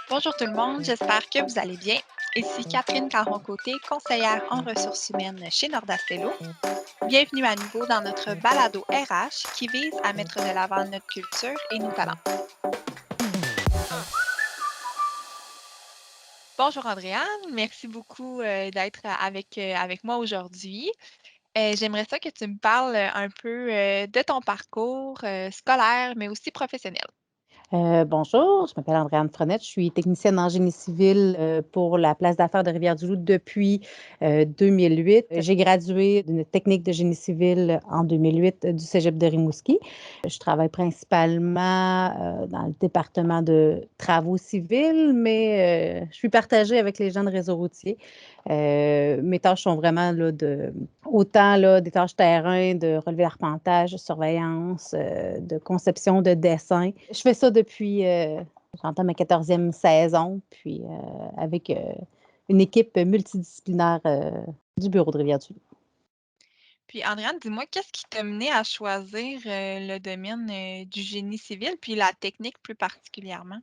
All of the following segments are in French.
Bonjour tout le monde, j'espère que vous allez bien. Ici Catherine Caron-Côté, conseillère en ressources humaines chez Nordastello. Bienvenue à nouveau dans notre balado RH qui vise à mettre de l'avant notre culture et nos talents. Bonjour Andréane, merci beaucoup d'être avec moi aujourd'hui. J'aimerais ça que tu me parles un peu de ton parcours scolaire, mais aussi professionnel. Bonjour, je m'appelle Andréane Frenette, je suis technicienne en génie civil pour la place d'affaires de Rivière-du-Loup depuis 2008. J'ai gradué d'une technique de génie civil en 2008 du Cégep de Rimouski. Je travaille principalement dans le département de travaux civils, mais je suis partagée avec les gens de réseau routier. Mes tâches sont vraiment là, autant là, des tâches terrain, de relevé d'arpentage, de surveillance, de conception, de dessin. Je fais ça depuis, j'entends ma 14e saison, puis avec une équipe multidisciplinaire du bureau de Rivière-du-Loup. Puis Andréane, dis-moi, qu'est-ce qui t'a mené à choisir le domaine du génie civil, puis la technique plus particulièrement?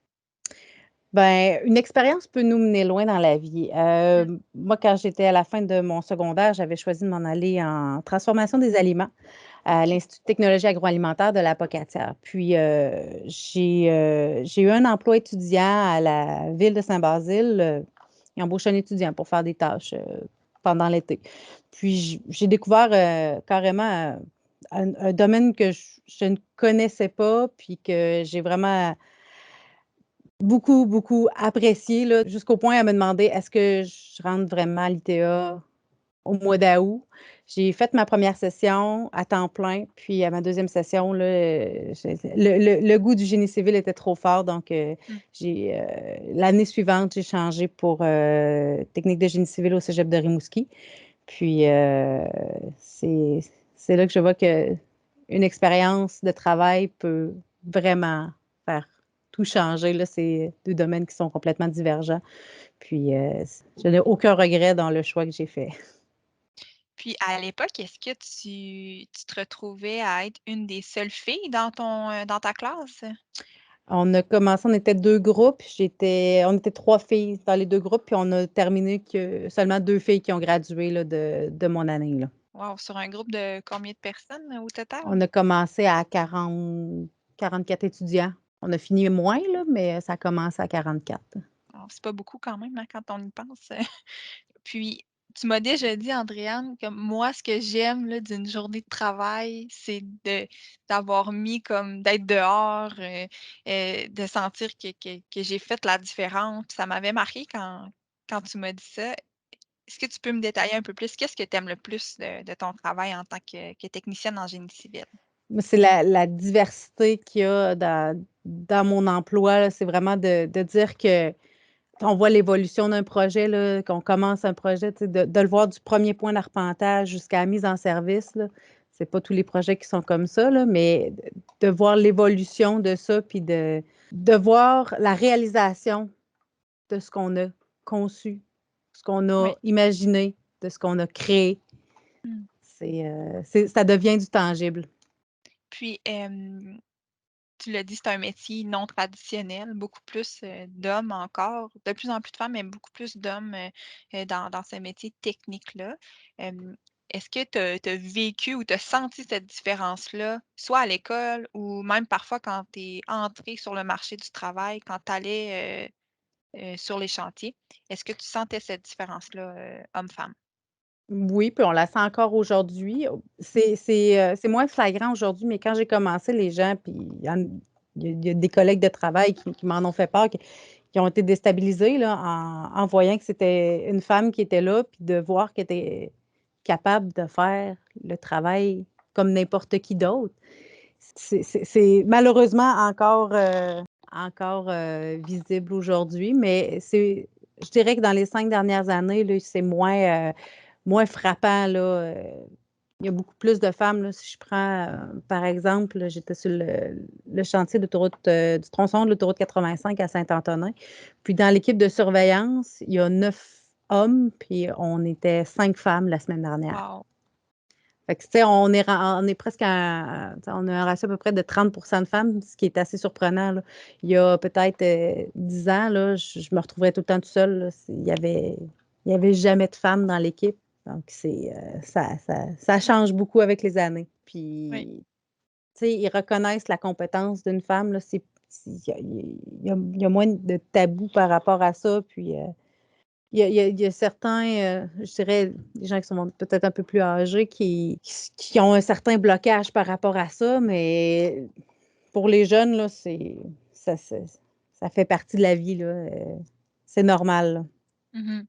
Ben, une expérience peut nous mener loin dans la vie. Mm. Moi, quand j'étais à la fin de mon secondaire, j'avais choisi de m'en aller en transformation des aliments à OK. l'Institut de technologie agroalimentaire de la Pocatière. Puis, j'ai eu un emploi étudiant à la ville de Saint-Basile. Ils embauchaient un étudiant pour faire des tâches pendant l'été. Puis, j'ai découvert carrément un domaine que je ne connaissais pas, puis que j'ai vraiment beaucoup, beaucoup apprécié, là, jusqu'au point à me demander est-ce que je rentre vraiment à l'ITA au mois d'août. J'ai fait ma première session à temps plein, puis à ma deuxième session, là, le goût du génie civil était trop fort, donc Mm. l'année suivante, j'ai changé pour technique de génie civil au Cégep de Rimouski. Puis c'est c'est là que je vois que une expérience de travail peut vraiment faire tout changer. Là, c'est deux domaines qui sont complètement divergents. Puis je n'ai aucun regret dans le choix que j'ai fait. Puis à l'époque, est-ce que tu te retrouvais à être une des seules filles dans dans ta classe? On a commencé, on était deux groupes. On était trois filles dans les deux groupes, puis on a terminé que seulement deux filles qui ont gradué là, de mon année, là. Wow, sur un groupe de combien de personnes au total? On a commencé à 44 étudiants. On a fini moins, là, mais ça a commencé à 44. Alors, c'est pas beaucoup quand même, hein, quand on y pense. Puis, tu m'as déjà dit, Andréane, que moi, ce que j'aime là, d'une journée de travail, c'est d'avoir mis comme d'être dehors, de sentir que j'ai fait la différence. Puis ça m'avait marqué quand tu m'as dit ça. Est-ce que tu peux me détailler un peu plus? Qu'est-ce que tu aimes le plus de ton travail en tant que technicienne en génie civil? Mais c'est la diversité qu'il y a dans mon emploi, là. C'est vraiment de dire que on voit l'évolution d'un projet, là, qu'on commence un projet, tu sais, de le voir du premier point d'arpentage jusqu'à la mise en service, là. C'est pas tous les projets qui sont comme ça, là, mais de voir l'évolution de ça, puis de voir la réalisation de ce qu'on a conçu, ce qu'on a Oui. imaginé, de ce qu'on a créé. Mmh. Ça devient du tangible. Puis, tu l'as dit, c'est un métier non traditionnel, beaucoup plus, d'hommes encore, de plus en plus de femmes, mais beaucoup plus d'hommes, dans ce métier technique-là. Hem, Est-ce que tu as vécu ou tu as senti cette différence-là, soit à l'école ou même parfois quand tu es entrée sur le marché du travail, quand tu allais, sur les chantiers? Est-ce que tu sentais cette différence-là, homme-femme? Oui, puis on la sent encore aujourd'hui. C'est moins flagrant aujourd'hui, mais quand j'ai commencé, les gens, puis il y a des collègues de travail qui m'en ont fait part, qui ont été déstabilisés là, en voyant que c'était une femme qui était là, puis de voir qu'elle était capable de faire le travail comme n'importe qui d'autre. C'est malheureusement encore visible aujourd'hui, mais je dirais que dans les 5 dernières années, là, c'est moins frappant, là. Il y a beaucoup plus de femmes, là. Si je prends, par exemple, là, j'étais sur le chantier du tronçon de l'autoroute 85 à Saint-Antonin. Puis dans l'équipe de surveillance, il y a 9 hommes, puis on était 5 femmes la semaine dernière. Wow! Fait que, tu sais, on est presque on a un ratio à peu près de 30% de femmes, ce qui est assez surprenant, là. Il y a peut-être 10 ans, là, je me retrouvais tout le temps toute seule, là. Il y avait jamais de femmes dans l'équipe. Donc, ça change beaucoup avec les années. Oui. Puis, tu sais, ils reconnaissent la compétence d'une femme, là. Il y a moins de tabous par rapport à ça. Puis, il y a certains, je dirais, des gens qui sont peut-être un peu plus âgés qui ont un certain blocage par rapport à ça, mais pour les jeunes, là, ça, c'est- ça fait partie de la vie, là. C'est normal, là. Mmh.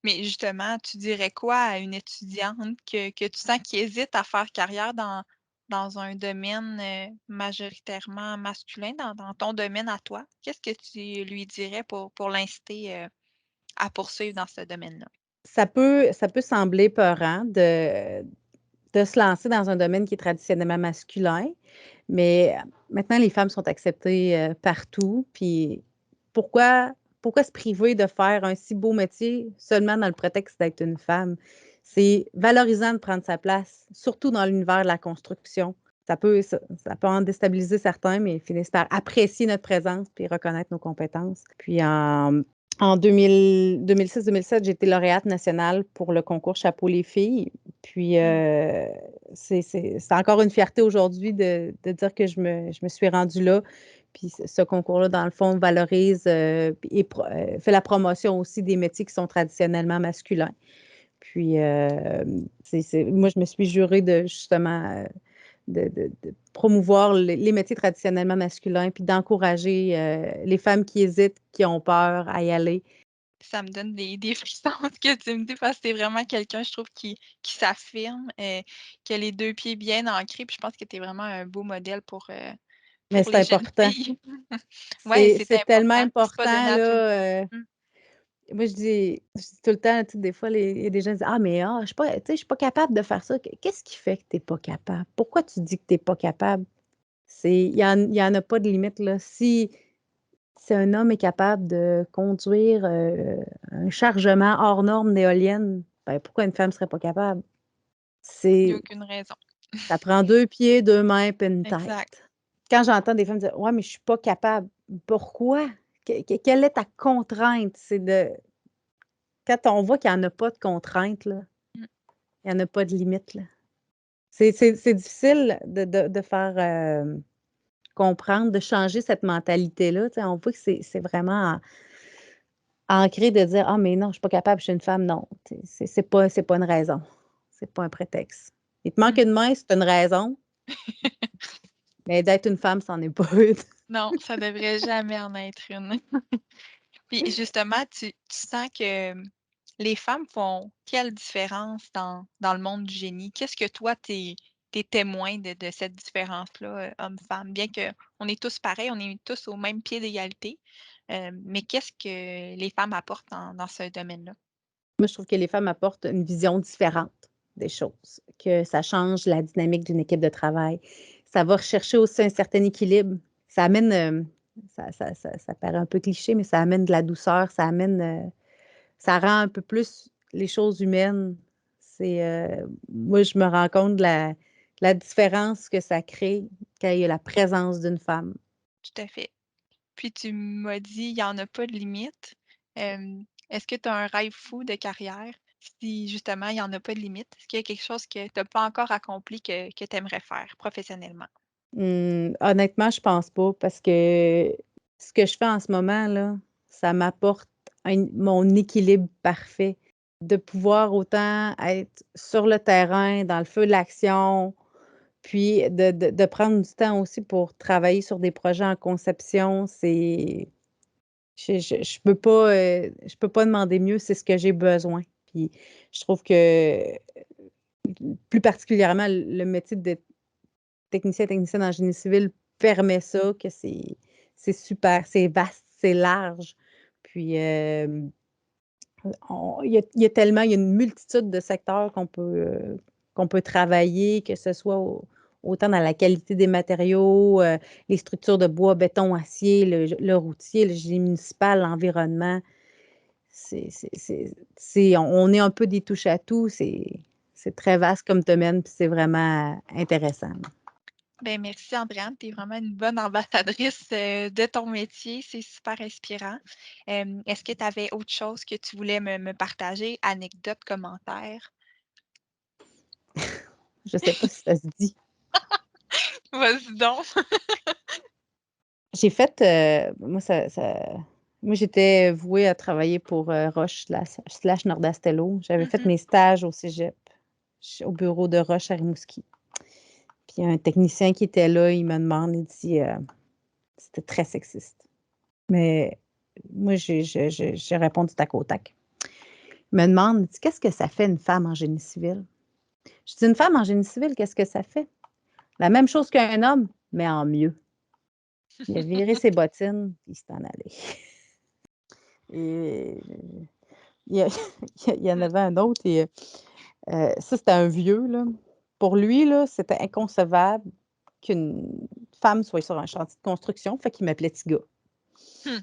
Mais justement, tu dirais quoi à une étudiante que tu sens qui hésite à faire carrière dans un domaine, majoritairement masculin, dans ton domaine à toi? Qu'est-ce que tu lui dirais pour l'inciter, à poursuivre dans ce domaine-là? Ça peut sembler peurant de se lancer dans un domaine qui est traditionnellement masculin, mais maintenant, les femmes sont acceptées partout. Puis pourquoi, pourquoi se priver de faire un si beau métier seulement dans le prétexte d'être une femme? C'est valorisant de prendre sa place, surtout dans l'univers de la construction. Ça peut en déstabiliser certains, mais ils finissent par apprécier notre présence puis reconnaître nos compétences. Puis en 2006-2007, j'ai été lauréate nationale pour le concours Chapeau les filles. Puis, Mmh. c'est encore une fierté aujourd'hui de dire que je me suis rendue là. Puis, ce concours-là, dans le fond, valorise et fait la promotion aussi des métiers qui sont traditionnellement masculins. Puis, moi, je me suis jurée de justement de promouvoir les métiers traditionnellement masculins, puis d'encourager les femmes qui hésitent, qui ont peur à y aller. Ça me donne des frissons ce que tu me dis parce que tu vraiment quelqu'un, je trouve, qui s'affirme, qui a les 2 pieds bien ancrés, puis je pense que tu es vraiment un beau modèle Mais pour c'est les jeunes important. filles. Ouais, c'est C'est tellement important, puis c'est pas important, donné à tout le monde. là. Mmh. Moi, je dis tout le temps, tu sais, des fois, il y a des gens qui disent, ah, mais je suis pas, tu sais, je suis pas capable de faire ça. Qu'est-ce qui fait que tu n'es pas capable? Pourquoi tu dis que tu n'es pas capable? Il y en a pas de limite, là. Si un homme est capable de conduire un chargement hors norme d'éolienne, ben, pourquoi une femme ne serait pas capable? Il y a C'est, aucune raison. ça prend deux pieds, deux mains, puis une Exact. tête. Quand j'entends des femmes dire, ouais, mais je suis pas capable. Pourquoi? Quelle est ta contrainte? Quand on voit qu'il n'y en a pas de contrainte, là, Mmh. il n'y en a pas de limite, là. C'est difficile de faire comprendre, de changer cette mentalité-là. Tu sais, on voit que c'est vraiment ancré de dire: «Ah mais non, je suis pas capable, je suis une femme». Non, tu sais, c'est pas une raison. C'est pas un prétexte. Il te manque Mmh. une main, c'est une raison, mais d'être une femme, c'en est pas une. Non, ça devrait jamais en être une. Puis justement, tu sens que, les femmes font quelle différence dans le monde du génie? Qu'est-ce que toi, tu es témoin de cette différence-là, homme-femme? Bien qu'on est tous pareils, on est tous au même pied d'égalité, mais qu'est-ce que les femmes apportent dans ce domaine-là? Moi, je trouve que les femmes apportent une vision différente des choses, que ça change la dynamique d'une équipe de travail. Ça va rechercher aussi un certain équilibre. Ça amène, ça paraît un peu cliché, mais ça amène de la douceur, ça rend un peu plus les choses humaines. Moi, je me rends compte de la différence que ça crée quand il y a la présence d'une femme. Tout à fait. Puis tu m'as dit: «Il y en a pas de limite». Est-ce que tu as un rêve fou de carrière? Si justement il y en a pas de limite, est-ce qu'il y a quelque chose que tu as pas encore accompli que tu aimerais faire professionnellement? Honnêtement, je pense pas parce que ce que je fais en ce moment, là, ça m'apporte mon équilibre parfait. De pouvoir autant être sur le terrain, dans le feu de l'action, puis de prendre du temps aussi pour travailler sur des projets en conception, je peux pas demander mieux, c'est ce que j'ai besoin. Puis je trouve que plus particulièrement le métier de technicienne en génie civil permet ça, que c'est super, c'est vaste, c'est large. Puis, il y a tellement, il y a une multitude de secteurs qu'on peut travailler, que ce soit autant dans la qualité des matériaux, les structures de bois, béton, acier, le routier, le génie municipal, l'environnement. On est un peu des touches à tout. c'est très vaste comme domaine, puis c'est vraiment intéressant. Ben, merci Andréane, tu es vraiment une bonne ambassadrice, de ton métier, c'est super inspirant. Est-ce que tu avais autre chose que tu voulais me partager? Anecdote, commentaire? Je sais pas si ça se dit. Vas-y donc. J'ai fait, moi j'étais vouée à travailler pour, Roche slash Nordastello. J'avais fait Mmh. mes stages au cégep, au bureau de Roche à Rimouski. Puis un technicien qui était là, il me demande, il dit, c'était très sexiste. Mais moi, j'ai répondu tac au tac. Il me demande, il dit: «Qu'est-ce que ça fait une femme en génie civil?» Je dis: «Une femme en génie civil, qu'est-ce que ça fait? La même chose qu'un homme, mais en mieux». Il a viré ses bottines, puis il s'est en allé. Et il y a il y en Mmh. avait un autre et ça, c'était un vieux, là. Pour lui, là, c'était inconcevable qu'une femme soit sur un chantier de construction, fait qu'il m'appelait petit gars. Mmh.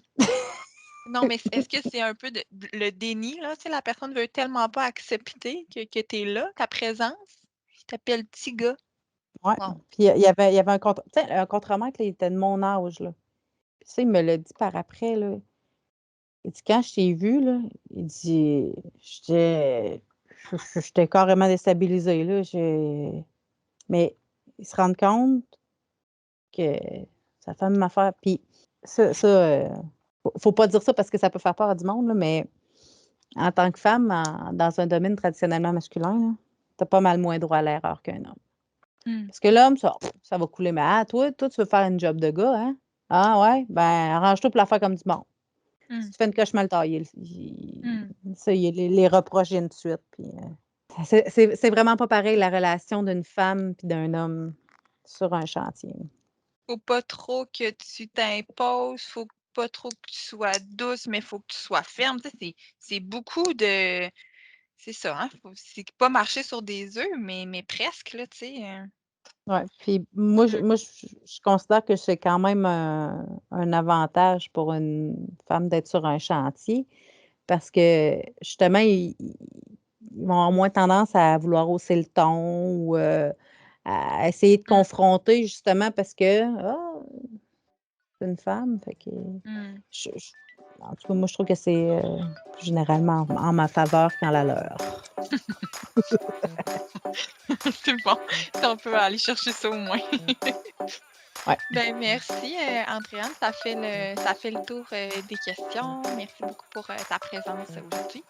Non, mais est-ce que c'est un peu le déni, là? Tu sais, la personne veut tellement pas accepter que tu es là, ta présence, il t'appelle petit gars. Ouais, Wow. puis il y avait un contre tu sais, un contremaître, là, il était de mon âge, là. Puis ça, il me l'a dit par après, là. Il dit: «Quand je t'ai vu, là», il dit: «J'étais j'étais carrément déstabilisé, là, mais ils se rendent compte que ça fait la même affaire». Puis ça, faut pas dire ça parce que ça peut faire peur à du monde, là, mais en tant que femme, dans un domaine traditionnellement masculin, là, tu as pas mal moins droit à l'erreur qu'un homme. Mmh. Parce que l'homme, ça va couler, mais toi, tu veux faire une job de gars, hein? Ah ouais? Ben, arrange-toi pour la faire comme du monde. Si Mmh. tu fais une coche mal taillée, Mmh. ça, les reproches viennent tout de suite. Puis, c'est vraiment pas pareil la relation d'une femme puis d'un homme sur un chantier. Faut pas trop que tu t'imposes, faut pas trop que tu sois douce, mais faut que tu sois ferme. Tu sais, c'est beaucoup de c'est ça, hein, c'est pas marcher sur des œufs, mais presque là, tu sais, Ouais, puis moi, je mmh, moi, je considère que c'est quand même un avantage pour une femme d'être sur un chantier parce que justement, ils vont avoir moins tendance à vouloir hausser le ton ou, à essayer de mmh, confronter justement parce que: «Ah, c'est une femme», fait que mmh. je en tout cas, moi, je trouve que c'est, généralement en ma faveur qu'en la leur. C'est bon, si on peut aller chercher ça au moins. Ouais. Ben, merci, Andréane, ça fait le tour, des questions. Merci beaucoup pour, ta présence aujourd'hui.